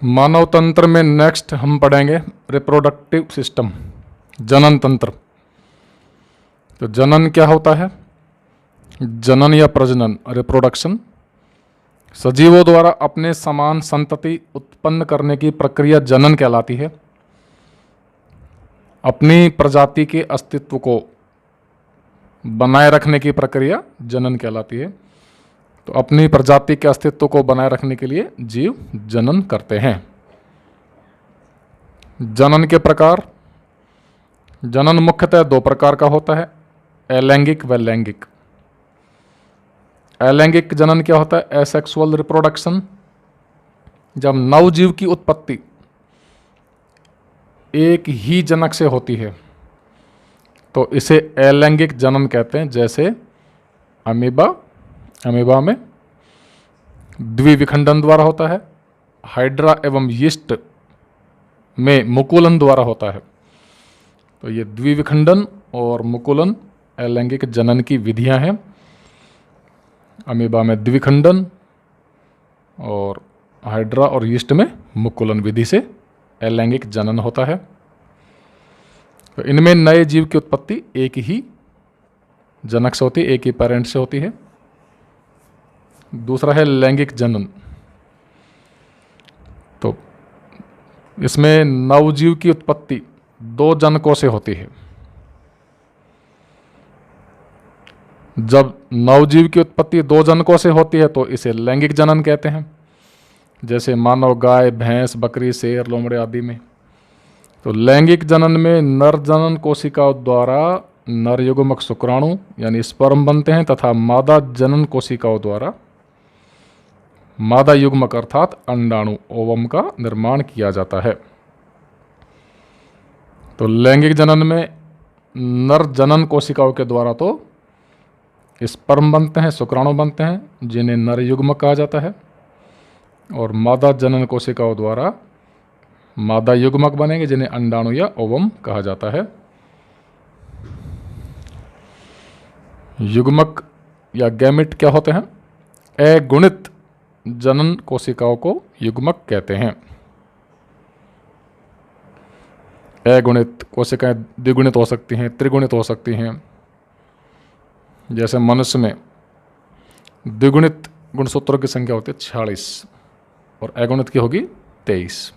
मानव तंत्र में नेक्स्ट हम पढ़ेंगे रिप्रोडक्टिव सिस्टम, जनन तंत्र। तो जनन क्या होता है? जनन या प्रजनन, रिप्रोडक्शन, सजीवों द्वारा अपने समान संतति उत्पन्न करने की प्रक्रिया जनन कहलाती है। अपनी प्रजाति के अस्तित्व को बनाए रखने की प्रक्रिया जनन कहलाती है। तो अपनी प्रजाति के अस्तित्व को बनाए रखने के लिए जीव जनन करते हैं। जनन के प्रकार, जनन मुख्यतः दो प्रकार का होता है, अलैंगिक व लैंगिक। अलैंगिक जनन क्या होता है? एसेक्सुअल रिप्रोडक्शन, जब नवजीव की उत्पत्ति एक ही जनक से होती है तो इसे अलैंगिक जनन कहते हैं। जैसे अमीबा में द्विविखंडन द्वारा होता है, हाइड्रा एवं यीस्ट में मुकुलन द्वारा होता है। तो ये द्विविखंडन और मुकुलन अलैंगिक जनन की विधियां हैं। अमीबा में द्विखंडन और हाइड्रा और यीस्ट में मुकुलन विधि से अलैंगिक जनन होता है। तो इनमें नए जीव की उत्पत्ति एक ही जनक से होती है, एक ही पेरेंट से होती है। दूसरा है लैंगिक जनन। तो इसमें नवजीव की उत्पत्ति दो जनकों से होती है। जब नवजीव की उत्पत्ति दो जनकों से होती है तो इसे लैंगिक जनन कहते हैं। जैसे मानव, गाय, भैंस, बकरी, शेर, लोमड़े आदि में। तो लैंगिक जनन में नर जनन कोशिकाओं द्वारा नर युग्मक शुक्राणु यानी स्पर्म बनते हैं तथा मादा जनन कोशिकाओं द्वारा मादा युग्मक अर्थात अंडाणु ओवम का निर्माण किया जाता है। तो लैंगिक जनन में नर जनन कोशिकाओं के द्वारा तो स्पर्म बनते हैं, शुक्राणु बनते हैं, जिन्हें नर युग्मक कहा जाता है, और मादा जनन कोशिकाओं द्वारा मादा युग्मक बनेंगे, जिन्हें अंडाणु या ओवम कहा जाता है। युग्मक या गैमेट क्या होते हैं? अगुणित जनन कोशिकाओं को युग्मक कहते हैं। अगुणित कोशिकाएं द्विगुणित हो सकती हैं, त्रिगुणित हो सकती हैं। जैसे मनुष्य में द्विगुणित गुणसूत्रों की संख्या होती है 46 और अगुणित की होगी 23।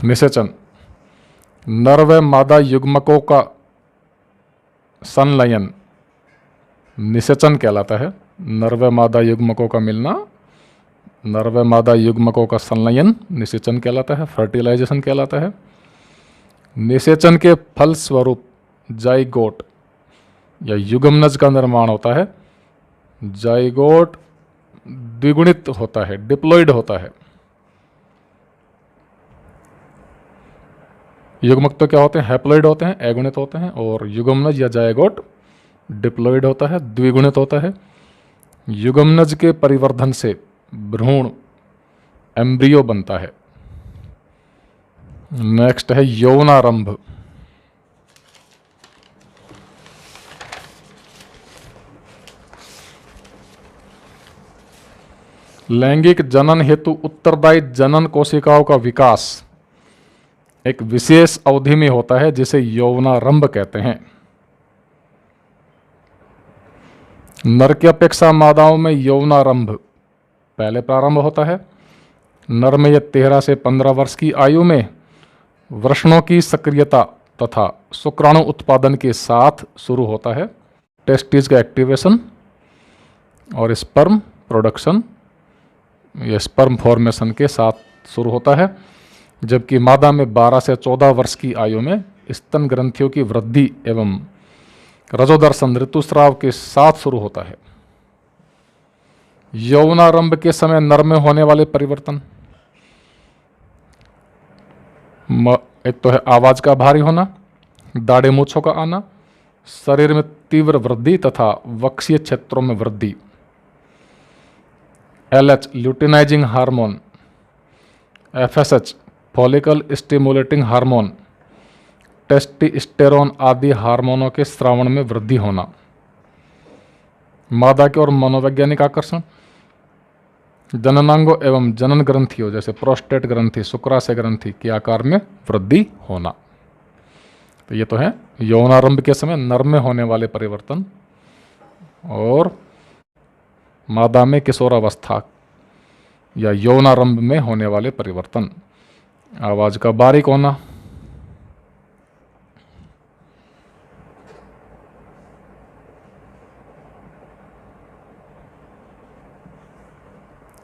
निषेचन, नर व मादा युग्मकों का संलयन निषेचन कहलाता है। नर व मादा युग्मकों का मिलना, नर व मादा युग्मकों का संलयन निषेचन कहलाता है, फर्टिलाइजेशन कहलाता है। निषेचन के फल स्वरूप जाइगोट या युग्मनज का निर्माण होता है। जाइगोट द्विगुणित होता है, डिप्लॉइड होता है। युग्मक तो क्या होते हैं? हैप्लॉइड होते हैं, अगुणित होते हैं, और युग्मनज या जाइगोट डिप्लॉइड होता है, द्विगुणित होता है। युग्मनज के परिवर्धन से भ्रूण एम्ब्रियो बनता है। नेक्स्ट है यौनारंभ। लैंगिक जनन हेतु उत्तरदायी जनन कोशिकाओं का विकास एक विशेष अवधि में होता है, जिसे यौनारंभ कहते हैं। नर की अपेक्षा मादाओं में यौनारंभ पहले प्रारंभ होता है। नर में यह 13 से 15 वर्ष की आयु में वृषणों की सक्रियता तथा शुक्राणु उत्पादन के साथ शुरू होता है। टेस्टिस का एक्टिवेशन और स्पर्म प्रोडक्शन या स्पर्म फॉर्मेशन के साथ शुरू होता है, जबकि मादा में 12 से 14 वर्ष की आयु में स्तन ग्रंथियों की वृद्धि एवं रजोदर्शन ऋतुस्राव के साथ शुरू होता है। यौनारंभ के समय नर में होने वाले परिवर्तन, एक तो है आवाज का भारी होना, दाढ़ी मूंछों का आना, शरीर में तीव्र वृद्धि तथा वक्षीय क्षेत्रों में वृद्धि। LH luteinizing hormone, FSH follicle stimulating hormone, testosterone आदि हार्मोनों के स्रावण में वृद्धि होना। मादा के और मनोवैज्ञानिक आकर्षण, जननांगों एवं जनन ग्रंथियों जैसे प्रोस्टेट ग्रंथि, शुक्राशय ग्रंथि के आकार में वृद्धि होना। तो ये तो है यौनारंभ के समय नर में होने वाले परिवर्तन और मादा में किशोरावस्था या यौनारंभ में होने वाले परिवर्तन। आवाज का बारीक होना,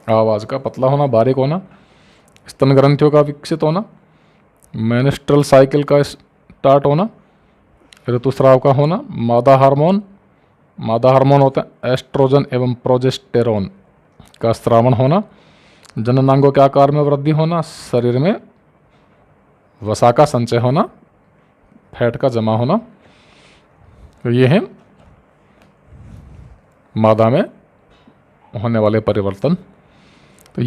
आवाज का पतला होना, बारीक होना, स्तन ग्रंथियों का विकसित होना, मेनिस्ट्रल साइकिल का स्टार्ट होना, ऋतुस्राव का होना, मादा हार्मोन होता है एस्ट्रोजन एवं प्रोजेस्टेरोन का स्रावण होना, जननांगों के आकार में वृद्धि होना, शरीर में वसा का संचय होना, फैट का जमा होना। तो ये है मादा में होने वाले परिवर्तन। तो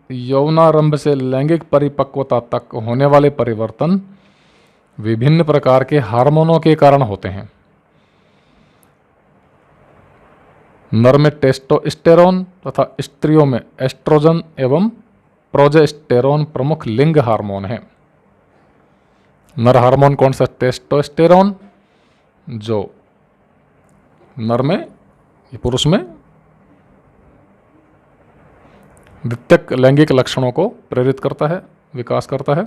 यौनारंभ से लैंगिक परिपक्वता तक होने वाले परिवर्तन विभिन्न प्रकार के हार्मोनों के कारण होते हैं। नर में टेस्टोस्टेरोन तथा स्त्रियों में एस्ट्रोजन एवं प्रोजेस्टेरोन प्रमुख लिंग हार्मोन हैं। नर हार्मोन कौन सा? टेस्टोस्टेरोन, जो नर में, पुरुष में द्वितीयक लैंगिक लक्षणों को प्रेरित करता है, विकास करता है,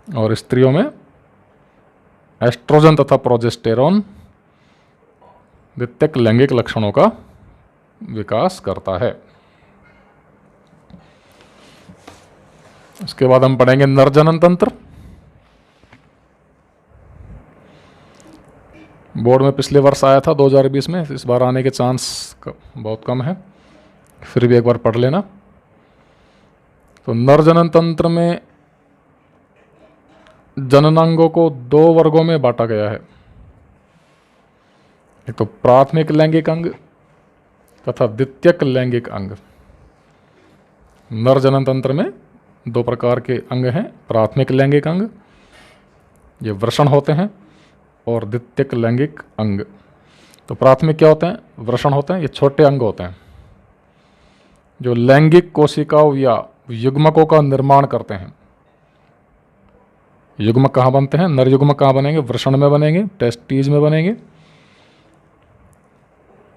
और स्त्रियों में एस्ट्रोजन तथा प्रोजेस्टेरोन द्वितीयक लैंगिक लक्षणों का विकास करता है। इसके बाद हम पढ़ेंगे नरजनन तंत्र। बोर्ड में पिछले वर्ष आया था 2020 में, इस बार आने के चांस बहुत कम है, फिर भी एक बार पढ़ लेना। तो नरजनन तंत्र में जननांगों को 2 वर्गों में बांटा गया है। एक तो प्राथमिक लैंगिक अंग तथा द्वितीयक लैंगिक अंग। नरजनन तंत्र में 2 प्रकार के अंग हैं, प्राथमिक लैंगिक अंग, ये वृषण होते हैं, और द्वितीयक लैंगिक अंग। तो प्राथमिक क्या होते हैं? वृषण होते हैं, ये छोटे अंग होते हैं जो लैंगिक कोशिकाओं या युग्मकों का निर्माण करते हैं। युग्मक कहाँ बनते हैं? नर युग्मक कहाँ बनेंगे? वृषण में बनेंगे, टेस्टीज में बनेंगे।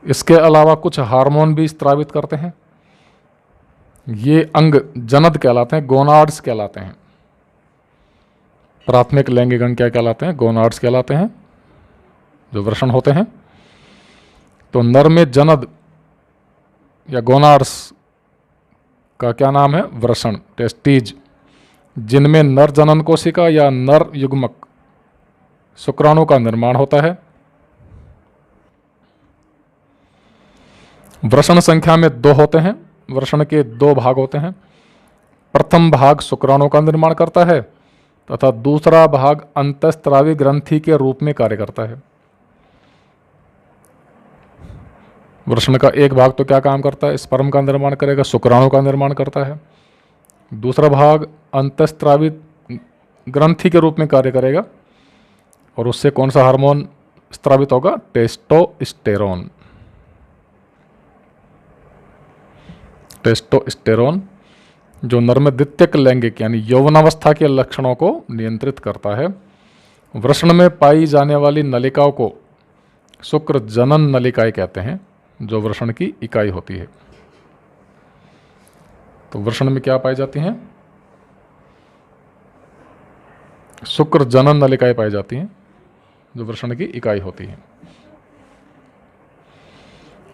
इसके अलावा कुछ हार्मोन भी स्त्रावित करते हैं। ये अंग जनद कहलाते हैं, गोनाड्स कहलाते हैं। प्राथमिक लैंगिक अंग क्या कहलाते हैं? गोनाड्स कहलाते हैं, जो वृषण होते हैं। तो नर में जनद या गोनाड्स का क्या नाम है? वृषण, टेस्टीज, जिनमें नर जनन कोशिका या नर युग्मक शुक्राणु का निर्माण होता है। वृषण संख्या में 2 होते हैं। वृषण के 2 भाग होते हैं। प्रथम भाग शुक्राणु का निर्माण करता है तथा दूसरा भाग अंतःस्रावी ग्रंथि के रूप में कार्य करता है। वृषण का एक भाग तो क्या काम करता है? स्पर्म का निर्माण करेगा, शुक्राणु का निर्माण करता है। दूसरा भाग अंतःस्रावी ग्रंथि के रूप में कार्य करेगा, और उससे कौन सा हार्मोन स्रावित होगा? टेस्टोस्टेरोन। टेस्टोस्टेरोन जो नर में द्वितीयक लैंगिक यानी यौवनावस्था के लक्षणों को नियंत्रित करता है। वृषण में पाई जाने वाली नलिकाओं को शुक्र जनन नलिकाएं कहते हैं, जो वृषण की इकाई होती है। तो वृषण में क्या पाई जाती हैं? शुक्र जनन नलिकाएं पाई जाती हैं, जो वृषण की इकाई होती है।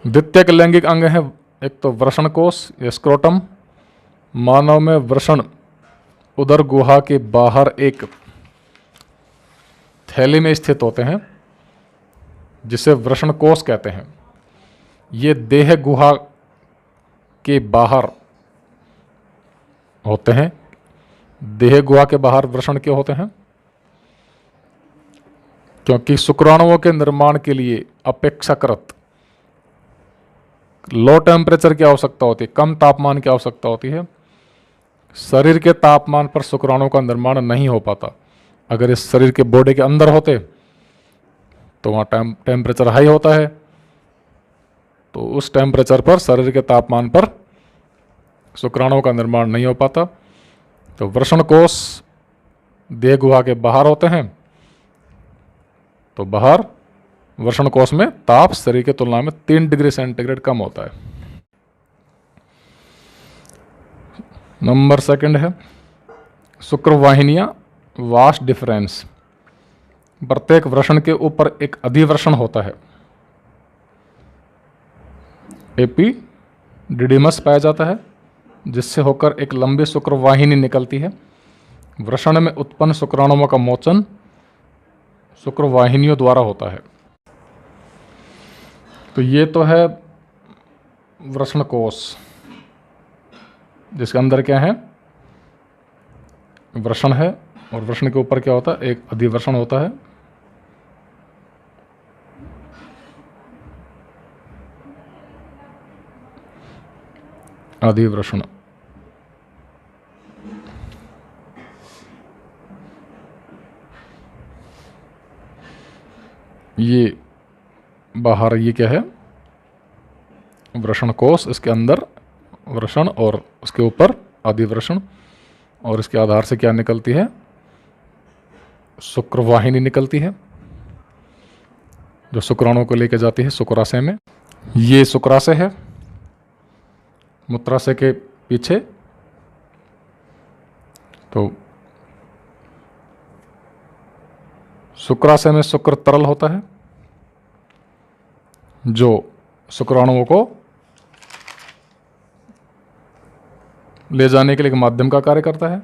द्वितीयक लैंगिक अंग है एक तो वृषण कोश या स्क्रोटम। मानव में वृषण उदर गुहा के बाहर एक थैली में स्थित होते हैं, जिसे वृषण कोश कहते हैं। ये देह गुहा के बाहर होते हैं। देह गुहा के बाहर वृषण क्यों होते हैं? क्योंकि शुक्राणुओं के निर्माण के लिए अपेक्षाकृत लो टेम्परेचर की आवश्यकता होती है, कम तापमान की आवश्यकता होती है। शरीर के तापमान पर शुक्राणुओं का निर्माण नहीं हो पाता। अगर इस शरीर के बॉडी के अंदर होते तो वहाँ टेम्परेचर हाई होता है, तो उस टेम्परेचर पर, शरीर के तापमान पर शुक्राणुओं का निर्माण नहीं हो पाता। तो वृषण कोष देह गुहा के बाहर होते हैं, तो बाहर वृषण कोष में ताप शरीर की तुलना में 3 डिग्री सेंटीग्रेड कम होता है। नंबर 2 है शुक्रवाहिनियां वास्ट डिफरेंस। प्रत्येक वृषण के ऊपर एक अधिवृषण होता है, एपिडिडिमस पाया जाता है, जिससे होकर एक लंबी शुक्रवाहिनी निकलती है। वृषण में उत्पन्न शुक्राणुओं का मोचन शुक्रवाहिनियों द्वारा होता है। तो ये तो है वृषण कोष, जिसके अंदर क्या है, वृषण है, और वृषण के ऊपर क्या होता है, एक अधिवृषण होता है। अधिवृषण ये बाहर, ये क्या है, वृषण कोष, इसके अंदर वृषण और उसके ऊपर अधिवृषण, और इसके आधार से क्या निकलती है, शुक्रवाहिनी निकलती है, जो शुक्राणुओं को लेकर जाती है शुक्राशय में। ये शुक्राशय है, मूत्राशय के पीछे। तो शुक्राशय में शुक्र तरल होता है, जो शुक्राणुओं को ले जाने के लिए एक माध्यम का कार्य करता है।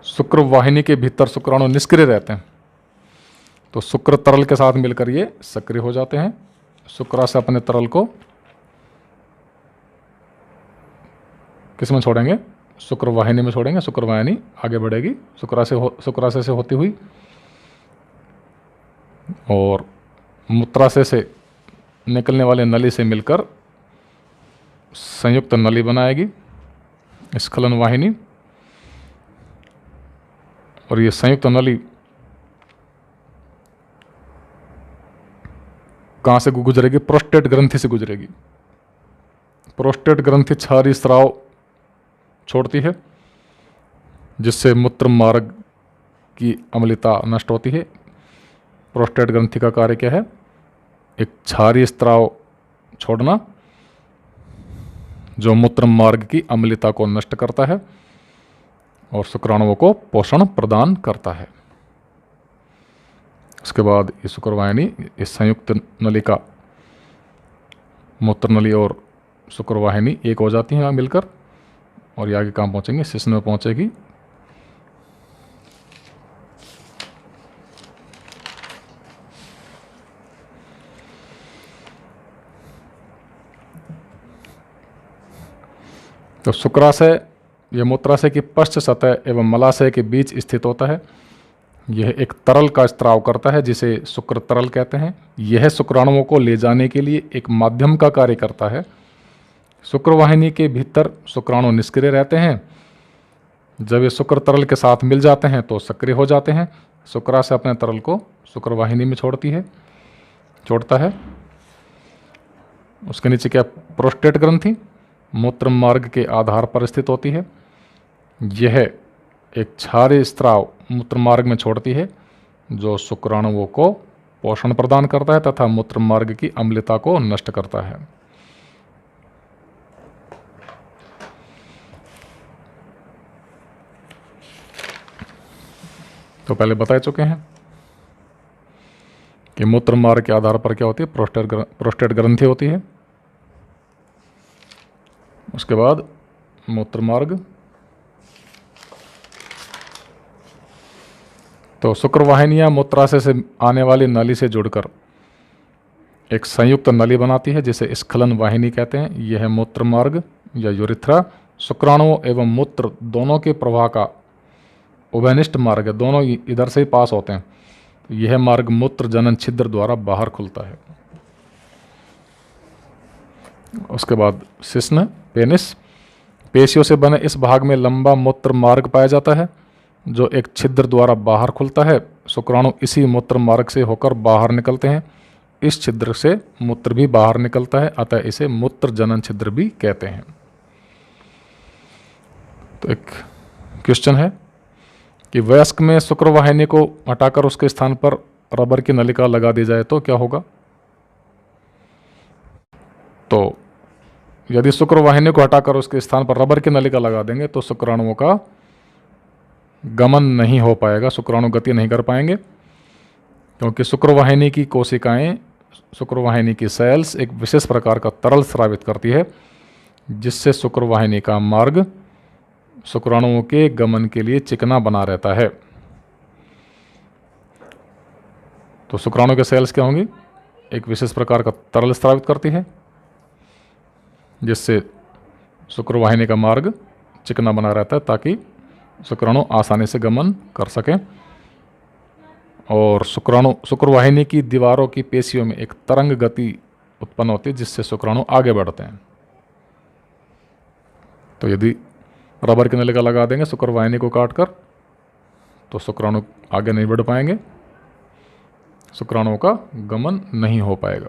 शुक्रवाहिनी के भीतर शुक्राणु निष्क्रिय रहते हैं, तो शुक्र तरल के साथ मिलकर ये सक्रिय हो जाते हैं। शुक्राशय अपने तरल को किस में छोड़ेंगे, शुक्रवाहिनी में छोड़ेंगे। शुक्रवाहिनी आगे बढ़ेगी शुक्राशय से होती हुई, और मूत्राशय से निकलने वाले नली से मिलकर संयुक्त नली बनाएगी, स्खलन वाहिनी। और ये संयुक्त नली कहाँ से गुजरेगी, प्रोस्टेट ग्रंथि से गुजरेगी। प्रोस्टेट ग्रंथि क्षारीय स्राव छोड़ती है, जिससे मूत्र मार्ग की अम्लता नष्ट होती है। प्रोस्टेट ग्रंथि का कार्य क्या है, एक क्षारीय स्राव छोड़ना, जो मूत्र मार्ग की अम्लता को नष्ट करता है और शुक्राणुओं को पोषण प्रदान करता है। उसके बाद ये शुक्रवाहिनी, इस संयुक्त नली का, मूत्र नली और शुक्रवाहिनी एक हो जाती हैं मिलकर, और ये आगे कहाँ पहुँचेंगे, शिश्न में पहुँचेगी। तो शुक्राशय यह मूत्राशय की पश्च सतह एवं मलाशय के बीच स्थित होता है। यह एक तरल का स्त्राव करता है, जिसे शुक्र तरल कहते हैं। यह शुक्राणुओं को ले जाने के लिए एक माध्यम का कार्य करता है। शुक्रवाहिनी के भीतर शुक्राणु निष्क्रिय रहते हैं। जब ये शुक्र तरल के साथ मिल जाते हैं तो सक्रिय हो जाते हैं। शुक्राशय अपने तरल को शुक्रवाहिनी में छोड़ता है। उसके नीचे क्या, प्रोस्टेट ग्रंथि मूत्र मार्ग के आधार पर स्थित होती है। यह एक क्षारीय स्राव मूत्र मार्ग में छोड़ती है, जो शुक्राणुओं को पोषण प्रदान करता है तथा मूत्र मार्ग की अम्लता को नष्ट करता है। तो पहले बता चुके हैं कि मूत्र मार्ग के आधार पर क्या होती है, प्रोस्टेट ग्रंथि होती है। उसके बाद मूत्र मार्ग, तो शुक्रवाहिनियां मूत्राशय से आने वाली नली से जुड़कर एक संयुक्त नली बनाती है, जिसे स्खलन वाहिनी कहते हैं। यह मूत्र मार्ग या यूरिथ्रा शुक्राणुओं एवं मूत्र दोनों के प्रवाह का उभयनिष्ठ मार्ग है, दोनों इधर से ही पास होते हैं। तो यह मार्ग मूत्र जनन छिद्र द्वारा बाहर खुलता है। उसके बाद शिश्न पेनिस, पेशियों से बने इस भाग में लंबा मूत्र मार्ग पाया जाता है, जो एक छिद्र द्वारा बाहर खुलता है। शुक्राणु इसी मूत्र मार्ग से होकर बाहर निकलते हैं। इस छिद्र से मूत्र भी बाहर निकलता है, अतः इसे मूत्र जनन छिद्र भी कहते हैं। तो एक क्वेश्चन है कि वयस्क में शुक्रवाहिनी को हटाकर उसके स्थान पर रबर की नलिका लगा दी जाए तो क्या होगा? तो यदि शुक्रवाहिनी को हटाकर उसके स्थान पर रबर की नलिका लगा देंगे तो शुक्राणुओं का गमन नहीं हो पाएगा, शुक्राणु गति नहीं कर पाएंगे, क्योंकि शुक्रवाहिनी की कोशिकाएं, शुक्रवाहिनी की सेल्स एक विशेष प्रकार का तरल स्रावित करती है, जिससे शुक्रवाहिनी का मार्ग शुक्राणुओं के गमन के लिए चिकना बना रहता है। तो शुक्राणु के सेल्स क्या होंगी? एक विशेष प्रकार का तरल स्रावित करती है, जिससे शुक्रवाहिनी का मार्ग चिकना बना रहता है ताकि शुक्राणु आसानी से गमन कर सकें। और शुक्रवाहिनी की दीवारों की पेशियों में एक तरंग गति उत्पन्न होती है, जिससे शुक्राणु आगे बढ़ते हैं। तो यदि रबर की नलिका लगा देंगे शुक्रवाहिनी को काटकर, तो शुक्राणु आगे नहीं बढ़ पाएंगे, शुक्राणुओं का गमन नहीं हो पाएगा।